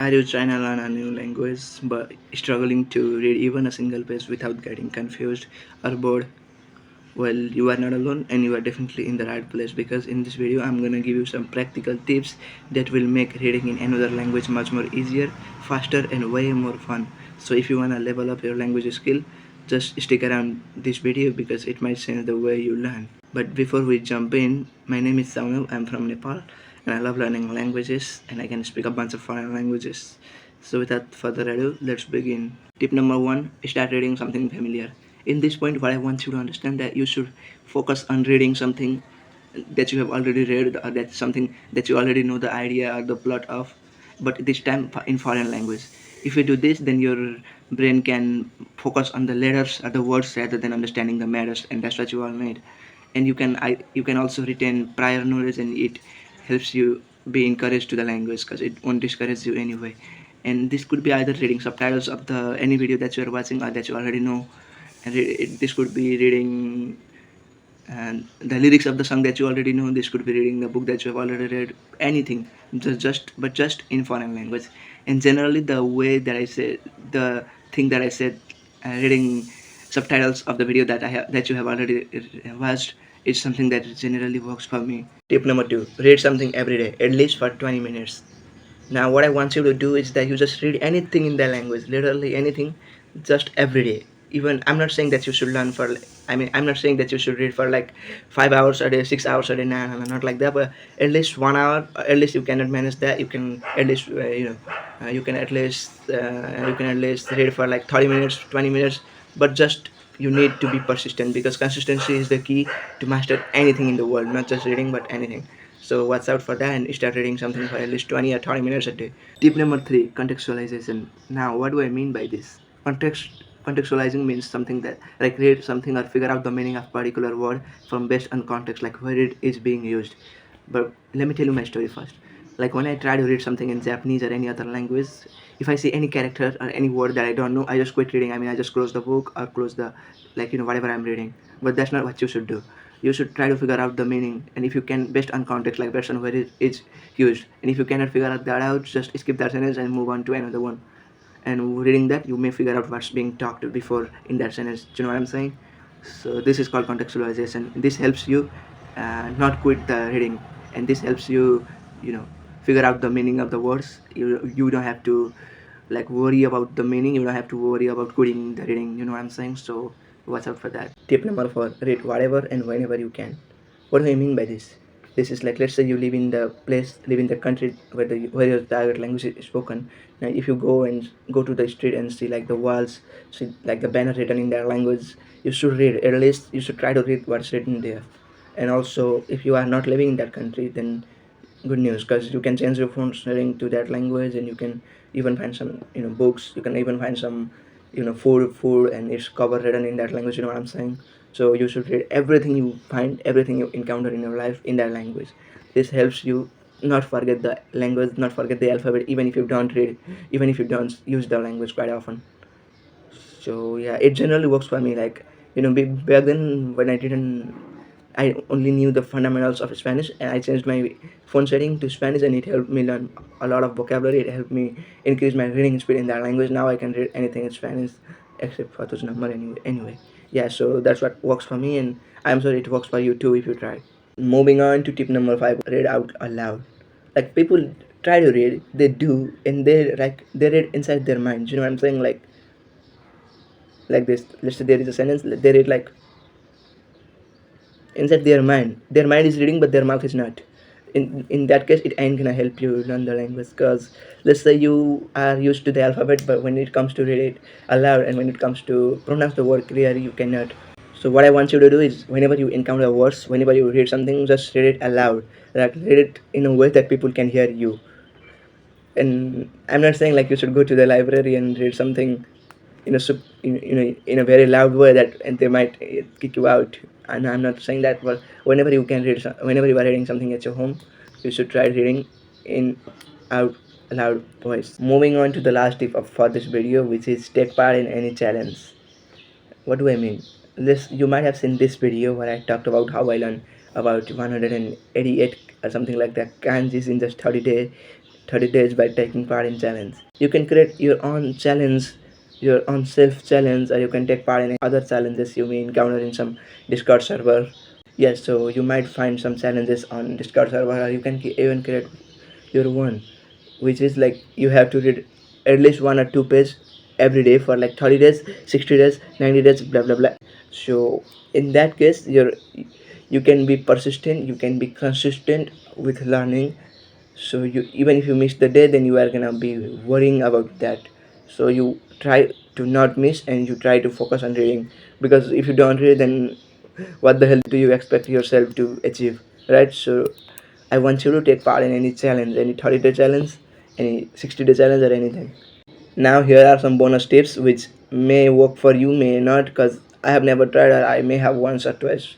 Are you trying to learn a new language but struggling to read even a single page without getting confused or bored? Well, you are not alone and you are definitely in the right place because in this video I'm gonna give you some practical tips that will make reading in another language much more easier, faster and way more fun. So if you wanna level up your language skill, just stick around this video because it might change the way you learn. But before we jump in, my name is Saunab, I'm from Nepal and I love learning languages and I can speak a bunch of foreign languages. So without further ado, let's begin. Tip number one, start reading something familiar. In this point, what I want you to understand that you should focus on reading something that you have already read or that's something that you already know the idea or the plot of, but this time in foreign language. If you do this, then your brain can focus on the letters or the words rather than understanding the matters, and that's what you all need. And you can also retain prior knowledge, and it helps you be encouraged to the language because it won't discourage you anyway. And this could be either reading subtitles of the any video that you are watching or that you already know, and this could be reading and the lyrics of the song that you already know. This could be reading the book that you have already read. Anything, just in foreign language. And generally, the way that I said, the thing that I said, reading subtitles of the video that you have already watched is something that generally works for me. Tip number two: read something every day, at least for 20 minutes. Now, what I want you to do is that you just read anything in the language, literally anything, just every day. Even I'm not saying that you should learn for. I mean, I'm not saying that you should read for like 5 hours a day, 6 hours a day. No, no, no, not like that. But at least 1 hour. At least you cannot manage that. You can at least you can at least read for like 30 minutes, 20 minutes. But just you need to be persistent because consistency is the key to master anything in the world, not just reading but anything. So watch out for that and start reading something for at least 20 or 30 minutes a day. Tip number three, contextualization. Now, what do I mean by this? Contextualizing means something that like read something or figure out the meaning of particular word from based on context, like where it is being used. But let me tell you my story first. Like when I try to read something in Japanese or any other language, if I see any character or any word that I don't know, I just quit reading. I mean, I just close the book or close the whatever I'm reading. But that's not what you should do. You should try to figure out the meaning, and if you can, based on context, like based on where it is used. And if you cannot figure out that out, just skip that sentence and move on to another one. And reading that, you may figure out what's being talked before in that sentence. Do you know what I'm saying? So this is called contextualization. This helps you not quit the reading, and this helps you, you know, figure out the meaning of the words. You don't have to like worry about the meaning. You don't have to worry about quitting the reading. You know what I'm saying? So watch out for that. Tip number four: read whatever and whenever you can. What do I mean by this? This is like, let's say you live in the country where your target language is spoken. Now if you go to the street and see like the walls, see like the banner written in their language, you should read, at least you should try to read what's written there. And also, if you are not living in that country, then good news, because you can change your phone setting to that language, and you can even find some books. You can even find some food and its cover written in that language. You know what I'm saying? So you should read everything you find, everything you encounter in your life in that language. This helps you not forget the language, not forget the alphabet, even if you don't read, even if you don't use the language quite often. So yeah, it generally works for me. Like back then when I only knew the fundamentals of Spanish, and I changed my phone setting to Spanish, and it helped me learn a lot of vocabulary. It helped me increase my reading speed in that language. Now I can read anything in Spanish except for those number anyway. Yeah, so that's what works for me, and I'm sure it works for you too if you try. Moving on to tip number five, read out aloud. Like people try to read, they do, and they read inside their minds. You know what I'm saying? Like this. Let's say there is a sentence, they read like inside their mind. Their mind is reading, but their mouth is not. In that case, it ain't gonna help you learn the language. Because let's say you are used to the alphabet, but when it comes to read it aloud and when it comes to pronounce the word clearly, you cannot. So what I want you to do is, whenever you encounter words, whenever you read something, just read it aloud. Like read it in a way that people can hear you. And I'm not saying like you should go to the library and read something in a very loud way that and they might kick you out. And I'm not saying that, but whenever you can read whenever you are reading something at your home, you should try reading in out loud voice. Moving on to the last tip for this video, which is take part in any challenge. What do I mean? This, you might have seen this video where I talked about how I learned about 188 or something like that kanjis in just 30 days by taking part in challenge. You can create your own challenge, your own self challenge, or you can take part in other challenges you may encounter in some Discord server. Yes, so you might find some challenges on Discord server, or you can even create your own, which is like you have to read at least 1 or 2 pages every day for like 30 days, 60 days, 90 days, blah blah blah. So in that case, you can be persistent, you can be consistent with learning. So you, even if you miss the day, then you are gonna be worrying about that. So you try to not miss, and you try to focus on reading, because if you don't read, then what the hell do you expect yourself to achieve, right? So I want you to take part in any challenge, any 30-day challenge, any 60-day challenge, or anything. Now here are some bonus tips which may work for you, may not, because I have never tried, or I may have once or twice.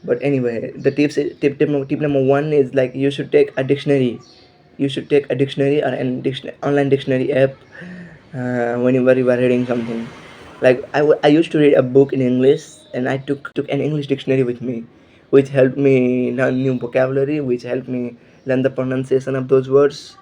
But anyway, the tip number one is like you should take a dictionary. You should take a dictionary or an online dictionary app whenever you are reading something. Like I used to read a book in English, and I took an English dictionary with me, which helped me learn new vocabulary, which helped me learn the pronunciation of those words.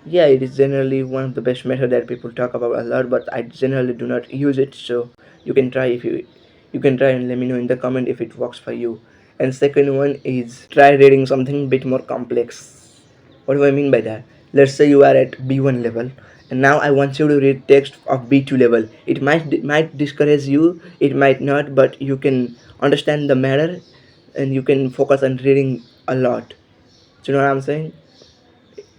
Yeah, it is generally one of the best method that people talk about a lot, but I generally do not use it. So you can try, if you can try and let me know in the comment if it works for you. And second one is try reading something a bit more complex. What do I mean by that? Let's say you are at B1 level, and now I want you to read text of B2 level. It might discourage you, it might not, but you can understand the matter, and you can focus on reading a lot. Do you know what I'm saying?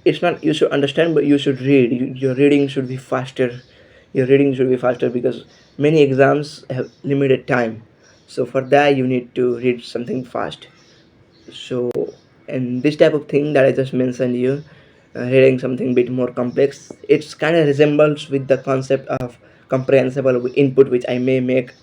It's not you should understand, but you should read. Your reading should be faster. Your reading should be faster, because many exams have limited time. So for that, you need to read something fast. So, and this type of thing that I just mentioned you, reading something bit more complex, it's kind of resembles with the concept of comprehensible input, which I may make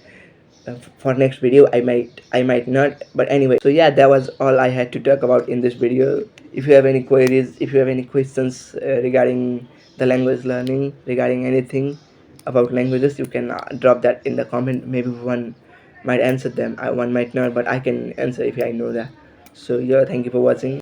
for next video. I might not, but anyway. So yeah, that was all I had to talk about in this video. If you have any queries, if you have any questions regarding the language learning, regarding anything about languages, you can drop that in the comment. Maybe one might answer them, one might not, but I can answer if I know that. So yeah, thank you for watching.